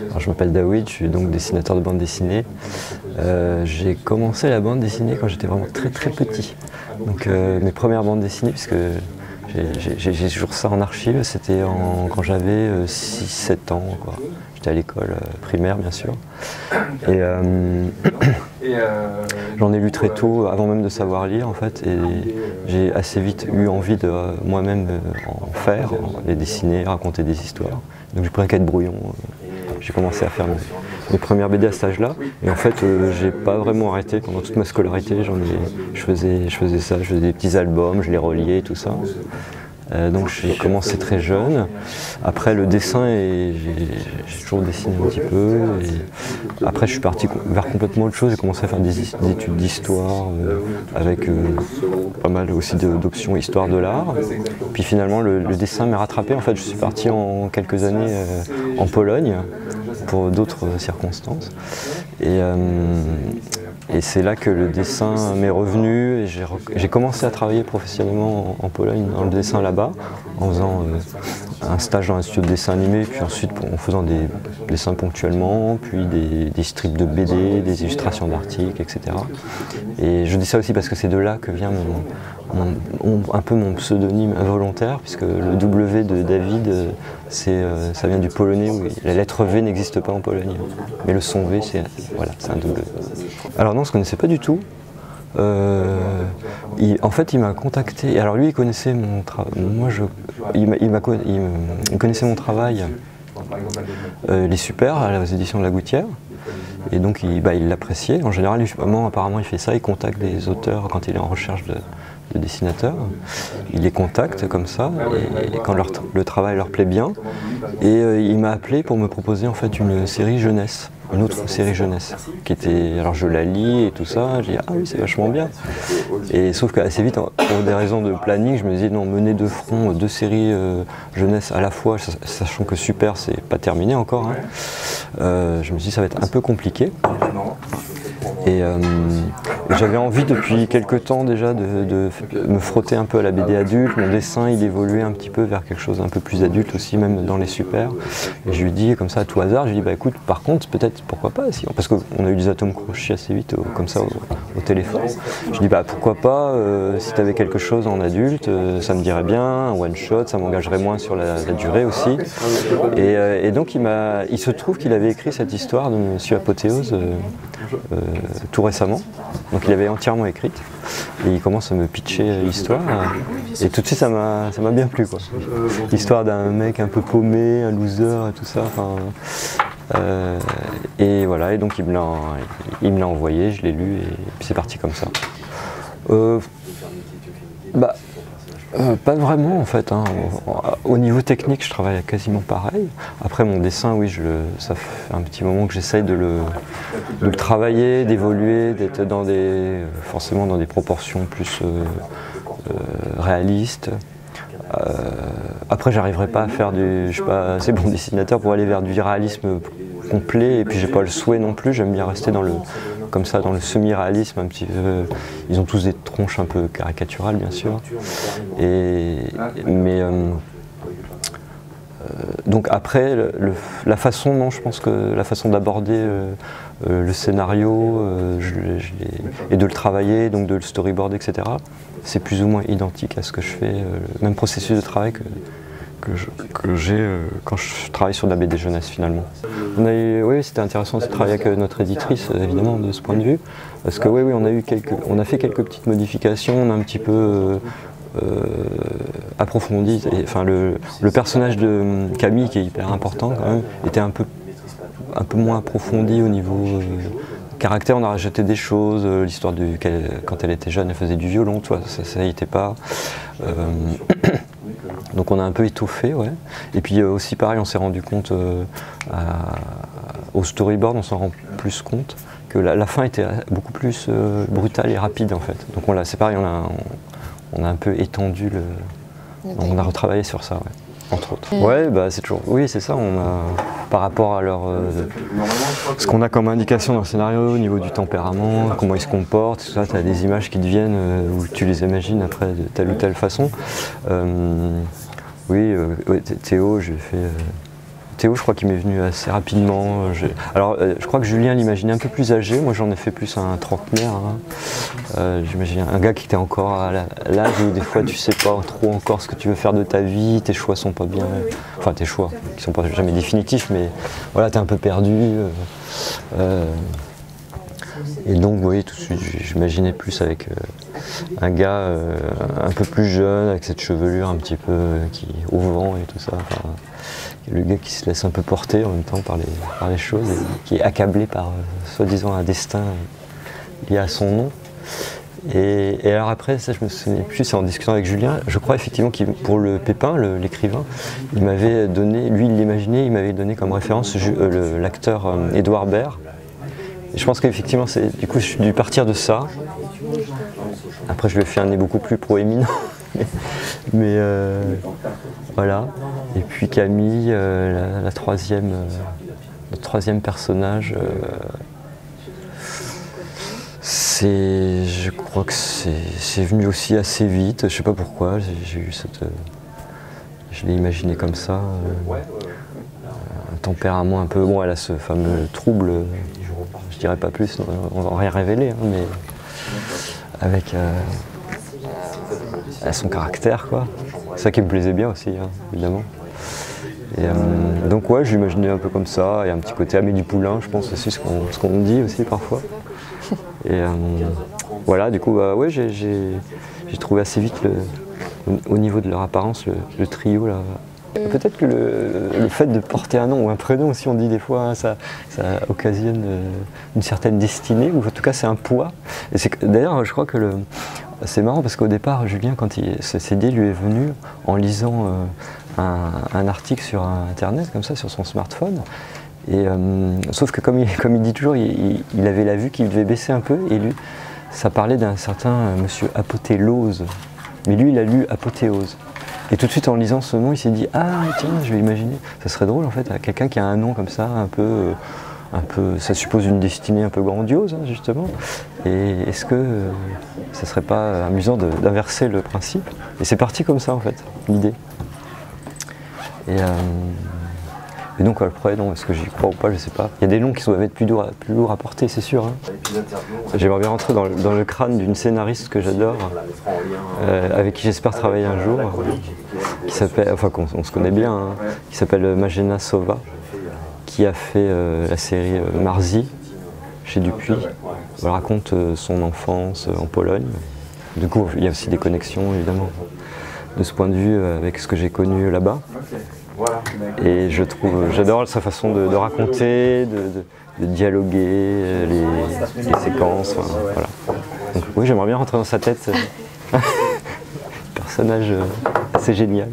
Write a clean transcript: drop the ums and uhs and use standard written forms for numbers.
Alors, je m'appelle Daoud, je suis donc dessinateur de bande dessinée. J'ai commencé la bande dessinée quand j'étais vraiment très petit. Donc mes premières bandes dessinées, puisque j'ai toujours ça en archive, c'était quand j'avais 6-7 ans. J'étais à l'école primaire bien sûr. Et j'en ai lu très tôt, avant même de savoir lire en fait, et j'ai assez vite eu envie de moi-même en faire, les dessiner, raconter des histoires. Donc j'ai pris un cahier de brouillon, j'ai commencé à faire mes premières BD à cet âge-là, et en fait j'ai pas vraiment arrêté pendant toute ma scolarité. Je faisais ça, je faisais des petits albums, je les reliais, tout ça. Donc j'ai commencé très jeune. Après le dessin, j'ai toujours dessiné un petit peu. Et après je suis parti vers complètement autre chose. J'ai commencé à faire des études d'histoire avec pas mal aussi d'options histoire de l'art. Puis finalement le dessin m'a rattrapé. En fait je suis parti en quelques années en Pologne pour d'autres circonstances. Et c'est là que le dessin m'est revenu et j'ai commencé à travailler professionnellement en Pologne dans le dessin là-bas, en faisant un stage dans un studio de dessin animé, puis ensuite en faisant des dessins ponctuellement, puis des strips de BD, des illustrations d'articles, etc. Et je dis ça aussi parce que c'est de là que vient un peu mon pseudonyme involontaire, puisque le W de David, ça vient du polonais où la lettre V n'existe pas en Pologne. Mais le son V, c'est un W. Alors non, on ne se connaissait pas du tout. En fait, il m'a contacté. Alors lui, il connaissait mon travail. Il connaissait mon travail. Les Super, aux éditions de La Gouttière. Et donc, il l'appréciait. En général, apparemment, il fait ça. Il contacte des auteurs quand il est en recherche de dessinateurs. Il les contacte comme ça, et quand le travail leur plaît bien. Et il m'a appelé pour me proposer en fait une série jeunesse. Une autre série jeunesse qui était, alors je la lis et tout ça, j'ai dit ah oui c'est vachement bien, et sauf qu'assez vite pour des raisons de planning je me disais non, mener de front 2 séries jeunesse à la fois, sachant que Super c'est pas terminé encore, je me suis dit ça va être un peu compliqué. Et j'avais envie depuis quelques temps déjà de me frotter un peu à la BD adulte. Mon dessin il évoluait un petit peu vers quelque chose d'un peu plus adulte aussi, même dans les Super. Et je lui dis comme ça à tout hasard, je lui dis bah écoute, par contre peut-être pourquoi pas, parce qu'on a eu des atomes crochus assez vite comme ça au téléphone. Je lui dis bah pourquoi pas, si tu avais quelque chose en adulte, ça me dirait bien, un one shot, ça m'engagerait moins sur la durée aussi. Et donc il se trouve qu'il avait écrit cette histoire de Monsieur Apothéose tout récemment, donc il avait entièrement écrite, et il commence à me pitcher l'histoire, et tout de suite ça m'a bien plu quoi. L'histoire d'un mec un peu paumé, un loser et tout ça, et voilà, et donc il me l'a envoyé, je l'ai lu, et puis c'est parti comme ça. Pas vraiment en fait, Au niveau technique je travaille quasiment pareil. Après mon dessin, oui, ça fait un petit moment que j'essaye de le travailler, d'évoluer, d'être forcément dans des proportions plus réalistes. Après j'arriverai pas à faire je suis pas assez bon dessinateur pour aller vers du réalisme complet, et puis j'ai pas le souhait non plus, j'aime bien rester dans le semi-réalisme un petit peu. Ils ont tous des tronches un peu caricaturales bien sûr, donc après la façon, non, je pense que la façon d'aborder le scénario et de le travailler, donc de le storyboard, etc., c'est plus ou moins identique à ce que je fais, le même processus de travail que j'ai quand je travaille sur de la BD jeunesse finalement. Oui, c'était intéressant de travailler avec notre éditrice évidemment de ce point de vue, parce que oui, on a fait quelques petites modifications, on a un petit peu approfondi, le personnage de Camille, qui est hyper important quand même, était un peu moins approfondi au niveau caractère. On a rajouté des choses, l'histoire quand elle était jeune elle faisait du violon, ça y était pas. Donc on a un peu étoffé, ouais. Et puis aussi pareil, on s'est rendu compte au storyboard, on s'en rend plus compte que la fin était beaucoup plus brutale et rapide en fait. Donc c'est pareil, on a un peu étendu on a retravaillé sur ça, ouais, entre autres. Ouais, c'est toujours. Oui, c'est ça. Par rapport à ce qu'on a comme indication dans le scénario au niveau du tempérament, comment ils se comportent, tout ça, tu as des images qui te viennent où tu les imagines après de telle ou telle façon. Oui, Théo, j'ai fait Théo, je crois qu'il m'est venu assez rapidement. Je crois que Julien l'imaginait un peu plus âgé. Moi, j'en ai fait plus un trentenaire. J'imagine un gars qui était encore à l'âge où des fois tu sais pas trop encore ce que tu veux faire de ta vie, tes choix sont pas bien. Enfin, tes choix, qui sont pas jamais définitifs, mais voilà, t'es un peu perdu. Et donc, oui, tout de suite, j'imaginais plus avec un gars un peu plus jeune, avec cette chevelure un petit peu qui au vent et tout ça. Enfin, le gars qui se laisse un peu porter en même temps par les choses, et qui est accablé par soi-disant un destin lié à son nom. Et alors après, ça je me souviens plus, c'est en discutant avec Julien, je crois effectivement que pour le Pépin, l'écrivain, il m'avait donné, lui il l'imaginait, il m'avait donné comme référence l'acteur Édouard Baird. Et je pense qu'effectivement, du coup, je suis dû partir de ça. Après, je lui ai fait un nez beaucoup plus proéminent. mais voilà. Et puis Camille, le troisième personnage, je crois que c'est venu aussi assez vite. Je sais pas pourquoi. J'ai eu je l'ai imaginé comme ça. Un tempérament un peu. Bon, elle a ce fameux trouble. Je dirais pas plus, on va rien révéler, hein, mais avec son caractère, quoi. C'est ça qui me plaisait bien aussi, hein, évidemment. Et, donc ouais, je l'imaginais un peu comme ça, et un petit côté Amélie Poulain, je pense aussi, ce qu'on dit aussi parfois. Et voilà, du coup, ouais, j'ai trouvé assez vite, au niveau de leur apparence, le trio, là. Peut-être que le fait de porter un nom ou un prénom aussi, on dit des fois, hein, ça occasionne une certaine destinée, ou en tout cas c'est un poids. Et d'ailleurs, je crois que c'est marrant parce qu'au départ, Julien, quand cette idée lui est venue en lisant un article sur Internet, comme ça, sur son smartphone. Et, sauf que comme il dit toujours, il avait la vue qui devait baisser un peu, et lui, ça parlait d'un certain monsieur Apothéose. Mais lui, il a lu Apothéose. Et tout de suite en lisant ce nom, il s'est dit « Ah tiens, je vais imaginer, ça serait drôle en fait, à quelqu'un qui a un nom comme ça, un peu, ça suppose une destinée un peu grandiose hein, justement. Et est-ce que ça serait pas amusant d'inverser le principe ?» Et c'est parti comme ça en fait, l'idée. Et donc après, non, est-ce que j'y crois ou pas, je sais pas. Il y a des noms qui doivent être plus lourds à porter, c'est sûr. Hein. J'aimerais bien rentrer dans le crâne d'une scénariste que j'adore, avec qui j'espère travailler un jour, qui s'appelle, enfin on se connaît bien, hein, qui s'appelle Magena Sova, qui a fait la série Marzi chez Dupuis. Elle raconte son enfance en Pologne. Du coup, il y a aussi des connexions évidemment de ce point de vue avec ce que j'ai connu là-bas. Et j'adore sa façon de raconter, de dialoguer, les séquences, enfin, voilà. Donc oui, j'aimerais bien rentrer dans sa tête. Personnage assez génial.